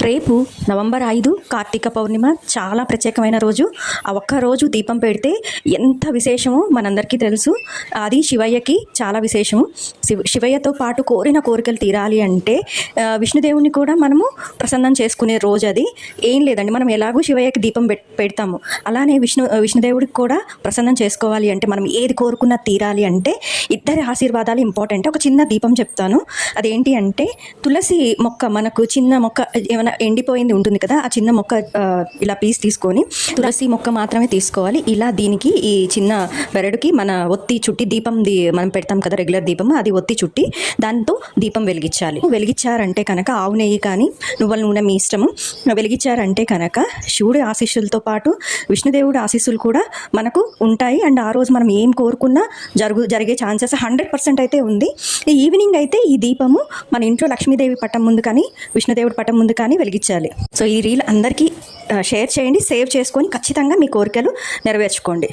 రేపు నవంబర్ 5 కార్తీక పౌర్ణిమ చాలా ప్రత్యేకమైన రోజు. ఆ ఒక్క రోజు దీపం పెడితే ఎంత విశేషమో మనందరికీ తెలుసు. అది శివయ్యకి చాలా విశేషము. శివయ్యతో పాటు కోరిన కోరికలు తీరాలి అంటే విష్ణుదేవుని కూడా మనము ప్రసన్నం చేసుకునే రోజు అది. ఏం లేదండి, మనం ఎలాగో శివయ్యకి దీపం పెడతాము, అలానే విష్ణుదేవుడికి కూడా ప్రసన్నం చేసుకోవాలి అంటే మనం ఏది కోరుకున్నా తీరాలి అంటే ఇద్దరి ఆశీర్వాదాలు ఇంపార్టెంట్. ఒక చిన్న దీపం చెప్తాను. అదేంటి అంటే తులసి మొక్క, మనకు చిన్న మొక్క ఏమైనా ఎండిపోయింది ఉంటుంది కదా, ఆ చిన్న మొక్క ఇలా పీస్ తీసుకొని తులసి మొక్క మాత్రమే తీసుకోవాలి. ఇలా దీనికి ఈ చిన్న బెరడుకి మన ఒత్తి చుట్టి దీపం మనం పెడతాం కదా రెగ్యులర్ దీపం, అది ఒత్తి చుట్టి దాంతో దీపం వెలిగించాలి. వెలిగించారంటే కనుక ఆవు నెయ్యి కానీ నువ్వుల నూనె మీ ఇష్టము, వెలిగించారంటే కనుక శివుడి ఆశీస్సులతో పాటు విష్ణుదేవుడి ఆశీస్సులు కూడా మనకు ఉంటాయి. అండ్ ఆ రోజు మనం ఏం కోరుకున్నా జరిగే ఛాన్సెస్ 100% అయితే ఉంది. ఈ ఈవినింగ్ అయితే ఈ దీపము మన ఇంట్లో లక్ష్మీదేవి పట్టం ముందు కానీ విష్ణుదేవుడి పట్టం ముందు కానీ వెలిగించాలి. సో ఈ రీల్ అందరికీ షేర్ చేయండి, సేవ్ చేసుకొని ఖచ్చితంగా మీ కోరికలు నెరవేర్చుకోండి.